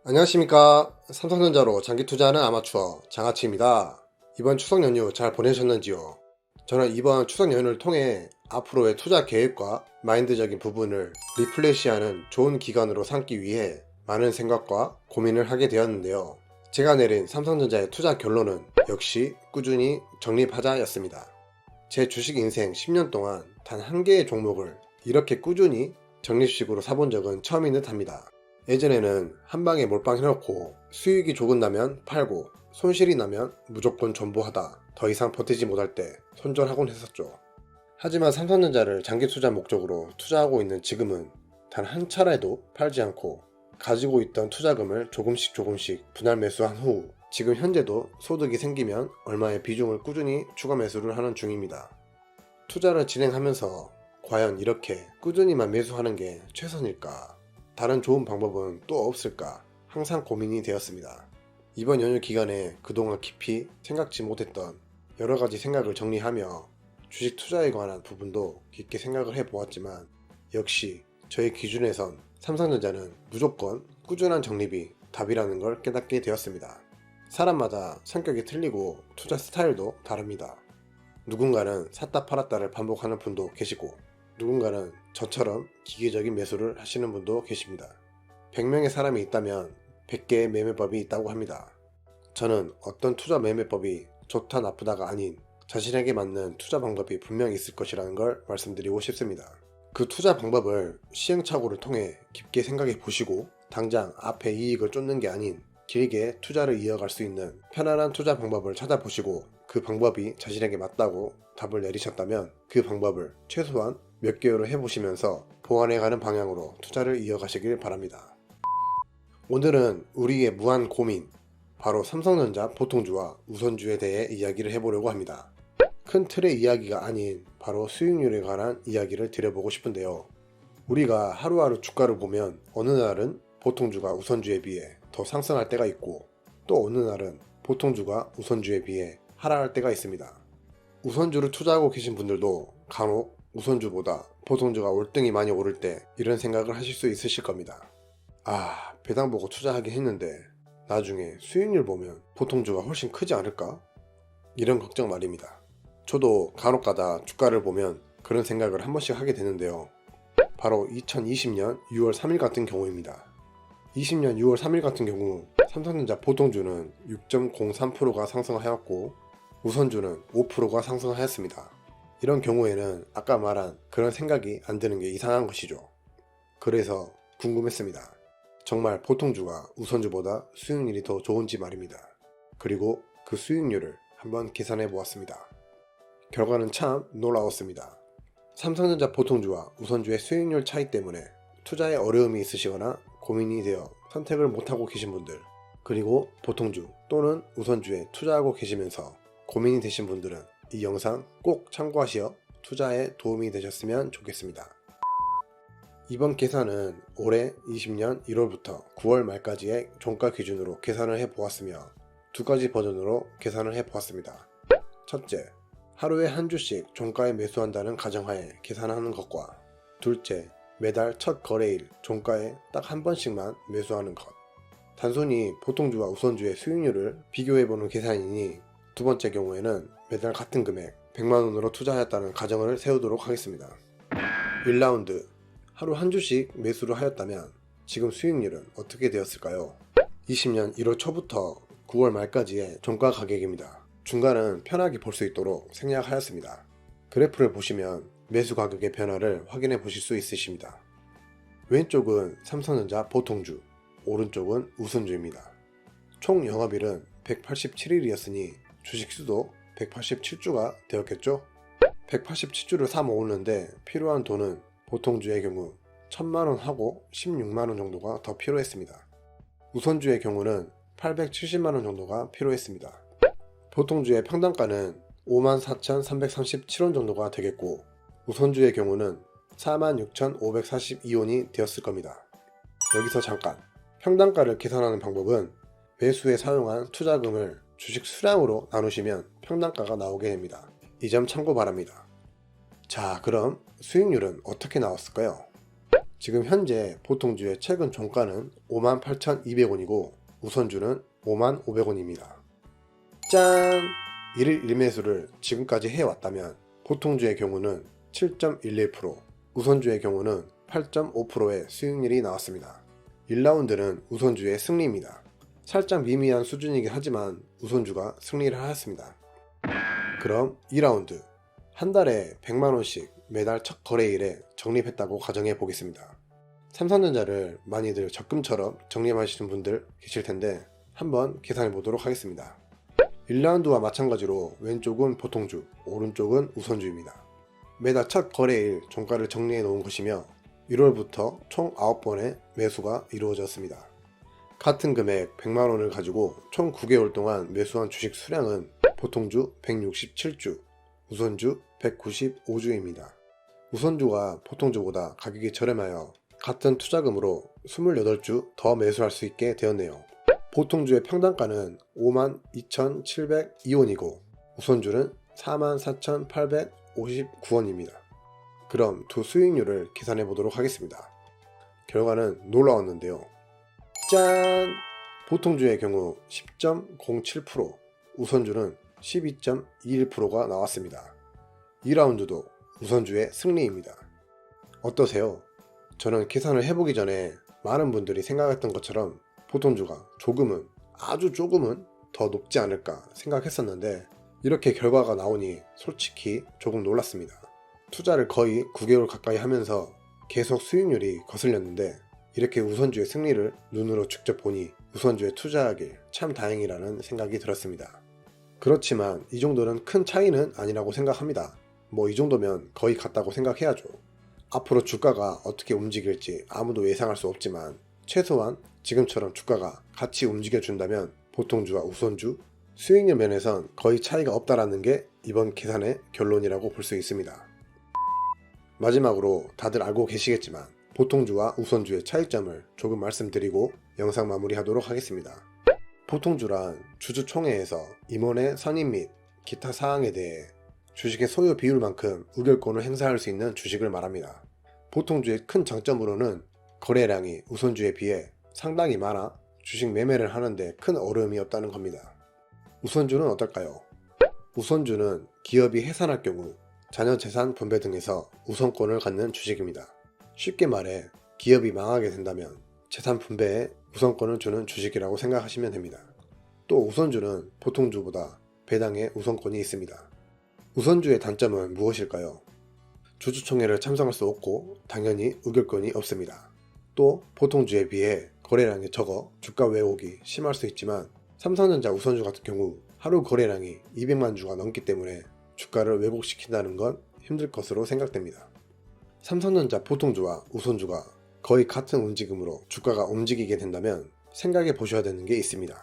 안녕하십니까. 삼성전자로 장기 투자하는 아마추어 장아치입니다. 이번 추석 연휴 잘 보내셨는지요? 저는 이번 추석 연휴를 통해 앞으로의 투자 계획과 마인드적인 부분을 리플레시하는 좋은 기간으로 삼기 위해 많은 생각과 고민을 하게 되었는데요. 제가 내린 삼성전자의 투자 결론은 역시 꾸준히 적립하자였습니다. 제 주식 인생 10년 동안 단 한 개의 종목을 이렇게 꾸준히 적립식으로 사본 적은 처음인 듯 합니다. 예전에는 한 방에 몰빵 해놓고 수익이 조금 나면 팔고 손실이 나면 무조건 존버하다 더 이상 버티지 못할 때 손절하곤 했었죠. 하지만 삼성전자를 장기 투자 목적으로 투자하고 있는 지금은 단 한 차례도 팔지 않고 가지고 있던 투자금을 조금씩 분할 매수한 후 지금 현재도 소득이 생기면 얼마의 비중을 꾸준히 추가 매수를 하는 중입니다. 투자를 진행하면서 과연 이렇게 꾸준히만 매수하는 게 최선일까? 다른 좋은 방법은 또 없을까? 항상 고민이 되었습니다. 이번 연휴 기간에 그동안 깊이 생각지 못했던 여러 가지 생각을 정리하며 주식 투자에 관한 부분도 깊게 생각을 해보았지만 역시 저의 기준에선 삼성전자는 무조건 꾸준한 적립이 답이라는 걸 깨닫게 되었습니다. 사람마다 성격이 틀리고 투자 스타일도 다릅니다. 누군가는 샀다 팔았다를 반복하는 분도 계시고 누군가는 저처럼 기계적인 매수를 하시는 분도 계십니다. 100명의 사람이 있다면 100개의 매매법이 있다고 합니다. 저는 어떤 투자 매매법이 좋다 나쁘다가 아닌 자신에게 맞는 투자 방법이 분명히 있을 것이라는 걸 말씀드리고 싶습니다. 그 투자 방법을 시행착오를 통해 깊게 생각해 보시고 당장 앞에 이익을 쫓는 게 아닌 길게 투자를 이어갈 수 있는 편안한 투자 방법을 찾아보시고 그 방법이 자신에게 맞다고 답을 내리셨다면 그 방법을 최소한 몇 개월을 해보시면서 보완해가는 방향으로 투자를 이어가시길 바랍니다. 오늘은 우리의 무한 고민, 바로 삼성전자 보통주와 우선주에 대해 이야기를 해보려고 합니다. 큰 틀의 이야기가 아닌 바로 수익률에 관한 이야기를 드려보고 싶은데요. 우리가 하루하루 주가를 보면 어느 날은 보통주가 우선주에 비해 더 상승할 때가 있고 또 어느 날은 보통주가 우선주에 비해 하락할 때가 있습니다. 우선주를 투자하고 계신 분들도 간혹 우선주보다 보통주가 월등히 많이 오를 때 이런 생각을 하실 수 있으실 겁니다. 아, 배당 보고 투자하긴 했는데 나중에 수익률 보면 보통주가 훨씬 크지 않을까? 이런 걱정 말입니다. 저도 간혹가다 주가를 보면 그런 생각을 한 번씩 하게 되는데요. 바로 2020년 6월 3일 같은 경우입니다. 20년 6월 3일 같은 경우 삼성전자 보통주는 6.03%가 상승하였고 우선주는 5%가 상승하였습니다. 이런 경우에는 아까 말한 그런 생각이 안 드는 게 이상한 것이죠. 그래서 궁금했습니다. 정말 보통주가 우선주보다 수익률이 더 좋은지 말입니다. 그리고 그 수익률을 한번 계산해 보았습니다. 결과는 참 놀라웠습니다. 삼성전자 보통주와 우선주의 수익률 차이 때문에 투자에 어려움이 있으시거나 고민이 되어 선택을 못하고 계신 분들, 그리고 보통주 또는 우선주에 투자하고 계시면서 고민이 되신 분들은 이 영상 꼭 참고하시어 투자에 도움이 되셨으면 좋겠습니다. 이번 계산은 올해 20년 1월부터 9월 말까지의 종가 기준으로 계산을 해보았으며 두 가지 버전으로 계산을 해보았습니다. 첫째, 하루에 한 주씩 종가에 매수한다는 가정하에 계산하는 것과 둘째, 매달 첫 거래일 종가에 딱 한 번씩만 매수하는 것. 단순히 보통주와 우선주의 수익률을 비교해보는 계산이니 두 번째 경우에는 매달 같은 금액 100만원으로 투자하였다는 가정을 세우도록 하겠습니다. 1라운드, 하루 한 주씩 매수를 하였다면 지금 수익률은 어떻게 되었을까요? 20년 1월 초부터 9월 말까지의 종가 가격입니다. 중간은 편하게 볼 수 있도록 생략하였습니다. 그래프를 보시면 매수 가격의 변화를 확인해 보실 수 있으십니다. 왼쪽은 삼성전자 보통주, 오른쪽은 우선주입니다. 총 영업일은 187일이었으니 주식수도 187주가 되었겠죠? 187주를 사 모으는데 필요한 돈은 보통주의 경우 1000만원 하고 16만원 정도가 더 필요했습니다. 우선주의 경우는 870만원 정도가 필요했습니다. 보통주의 평단가는 54,337원 정도가 되겠고 우선주의 경우는 46,542원이 되었을 겁니다. 여기서 잠깐, 평단가를 계산하는 방법은 매수에 사용한 투자금을 주식 수량으로 나누시면 평단가가 나오게 됩니다. 이 점 참고 바랍니다. 자, 그럼 수익률은 어떻게 나왔을까요? 지금 현재 보통주의 최근 종가는 58,200원이고 우선주는 55,500원입니다. 짠! 1일 1매수를 지금까지 해왔다면 보통주의 경우는 7.11%, 우선주의 경우는 8.5%의 수익률이 나왔습니다. 1라운드는 우선주의 승리입니다. 살짝 미미한 수준이긴 하지만 우선주가 승리를 하였습니다. 그럼 2라운드, 한 달에 100만원씩 매달 첫 거래일에 적립했다고 가정해 보겠습니다. 삼성전자를 많이들 적금처럼 적립하시는 분들 계실 텐데 한번 계산해 보도록 하겠습니다. 1라운드와 마찬가지로 왼쪽은 보통주, 오른쪽은 우선주입니다. 매달 첫 거래일 종가를 정리해 놓은 것이며 1월부터 총 9번의 매수가 이루어졌습니다. 같은 금액 100만원을 가지고 총 9개월 동안 매수한 주식 수량은 보통주 167주, 우선주 195주입니다. 우선주가 보통주보다 가격이 저렴하여 같은 투자금으로 28주 더 매수할 수 있게 되었네요. 보통주의 평단가는 52,702원이고 우선주는 44,859원입니다. 그럼 두 수익률을 계산해 보도록 하겠습니다. 결과는 놀라웠는데요. 짠! 보통주의 경우 10.07%, 우선주는 12.21%가 나왔습니다. 2라운드도 우선주의 승리입니다. 어떠세요? 저는 계산을 해보기 전에 많은 분들이 생각했던 것처럼 보통주가 아주 조금은 더 높지 않을까 생각했었는데 이렇게 결과가 나오니 솔직히 조금 놀랐습니다. 투자를 거의 9개월 가까이 하면서 계속 수익률이 거슬렸는데 이렇게 우선주의 승리를 눈으로 직접 보니 우선주에 투자하길 참 다행이라는 생각이 들었습니다. 그렇지만 이 정도는 큰 차이는 아니라고 생각합니다. 이 정도면 거의 같다고 생각해야죠. 앞으로 주가가 어떻게 움직일지 아무도 예상할 수 없지만 최소한 지금처럼 주가가 같이 움직여준다면 보통주와 우선주, 수익률 면에선 거의 차이가 없다라는 게 이번 계산의 결론이라고 볼 수 있습니다. 마지막으로 다들 알고 계시겠지만 보통주와 우선주의 차이점을 조금 말씀드리고 영상 마무리하도록 하겠습니다. 보통주란 주주총회에서 임원의 선임 및 기타 사항에 대해 주식의 소유 비율만큼 의결권을 행사할 수 있는 주식을 말합니다. 보통주의 큰 장점으로는 거래량이 우선주에 비해 상당히 많아 주식 매매를 하는데 큰 어려움이 없다는 겁니다. 우선주는 어떨까요? 우선주는 기업이 해산할 경우 자녀 재산 분배 등에서 우선권을 갖는 주식입니다. 쉽게 말해 기업이 망하게 된다면 재산 분배에 우선권을 주는 주식이라고 생각하시면 됩니다. 또 우선주는 보통주보다 배당에 우선권이 있습니다. 우선주의 단점은 무엇일까요? 주주총회를 참석할 수 없고 당연히 의결권이 없습니다. 또 보통주에 비해 거래량이 적어 주가 왜곡이 심할 수 있지만 삼성전자 우선주 같은 경우 하루 거래량이 200만 주가 넘기 때문에 주가를 왜곡시킨다는 건 힘들 것으로 생각됩니다. 삼성전자 보통주와 우선주가 거의 같은 움직임으로 주가가 움직이게 된다면 생각해 보셔야 되는 게 있습니다.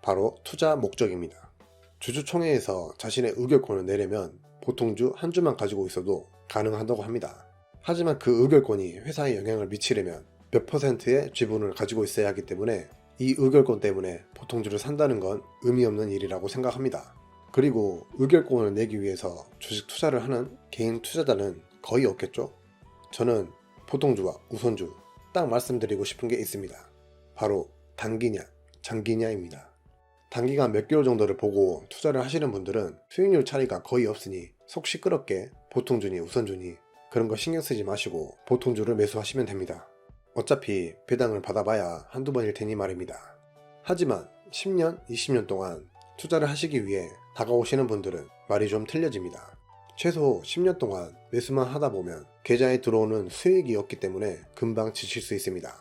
바로 투자 목적입니다. 주주총회에서 자신의 의결권을 내려면 보통주 한 주만 가지고 있어도 가능하다고 합니다. 하지만 그 의결권이 회사에 영향을 미치려면 몇 %의 지분을 가지고 있어야 하기 때문에 이 의결권 때문에 보통주를 산다는 건 의미 없는 일이라고 생각합니다. 그리고 의결권을 내기 위해서 주식 투자를 하는 개인 투자자는 거의 없겠죠? 저는 보통주와 우선주 딱 말씀드리고 싶은 게 있습니다. 바로 단기냐 장기냐입니다. 단기간 몇 개월 정도를 보고 투자를 하시는 분들은 수익률 차이가 거의 없으니 속 시끄럽게 보통주니 우선주니 그런 거 신경 쓰지 마시고 보통주를 매수하시면 됩니다. 어차피 배당을 받아봐야 한두 번일 테니 말입니다. 하지만 10년, 20년 동안 투자를 하시기 위해 다가오시는 분들은 말이 좀 틀려집니다. 최소 10년 동안 매수만 하다 보면 계좌에 들어오는 수익이 없기 때문에 금방 지칠 수 있습니다.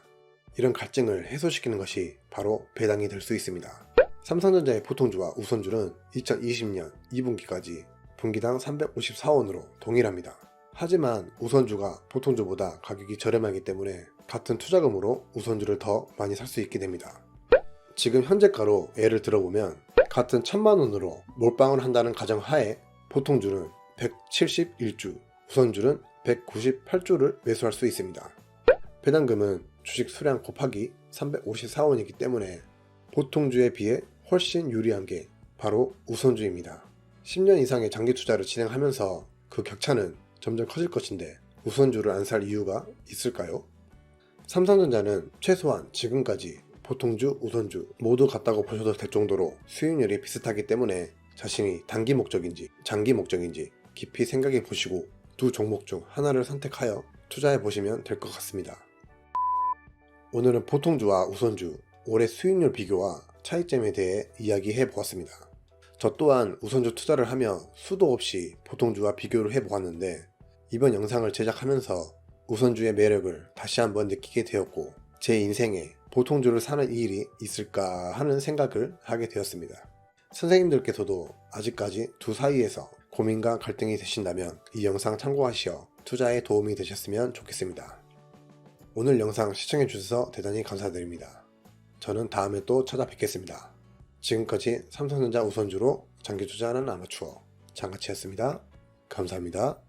이런 갈증을 해소시키는 것이 바로 배당이 될 수 있습니다. 삼성전자의 보통주와 우선주는 2020년 2분기까지 분기당 354원으로 동일합니다. 하지만 우선주가 보통주보다 가격이 저렴하기 때문에 같은 투자금으로 우선주를 더 많이 살 수 있게 됩니다. 지금 현재가로 예를 들어보면 같은 1000만원으로 몰빵을 한다는 가정하에 보통주는 171주, 우선주는 198주를 매수할 수 있습니다. 배당금은 주식 수량 곱하기 354원이기 때문에 보통주에 비해 훨씬 유리한 게 바로 우선주입니다. 10년 이상의 장기 투자를 진행하면서 그 격차는 점점 커질 것인데 우선주를 안 살 이유가 있을까요? 삼성전자는 최소한 지금까지 보통주, 우선주 모두 같다고 보셔도 될 정도로 수익률이 비슷하기 때문에 자신이 단기 목적인지 장기 목적인지 깊이 생각해 보시고 두 종목 중 하나를 선택하여 투자해 보시면 될 것 같습니다. 오늘은 보통주와 우선주 올해 수익률 비교와 차이점에 대해 이야기해 보았습니다. 저 또한 우선주 투자를 하며 수도 없이 보통주와 비교를 해 보았는데 이번 영상을 제작하면서 우선주의 매력을 다시 한번 느끼게 되었고 제 인생에 보통주를 사는 일이 있을까 하는 생각을 하게 되었습니다. 선생님들께서도 아직까지 두 사이에서 고민과 갈등이 되신다면 이 영상 참고하시어 투자에 도움이 되셨으면 좋겠습니다. 오늘 영상 시청해 주셔서 대단히 감사드립니다. 저는 다음에 또 찾아뵙겠습니다. 지금까지 삼성전자 우선주로 장기 투자하는 아마추어 장가치였습니다. 감사합니다.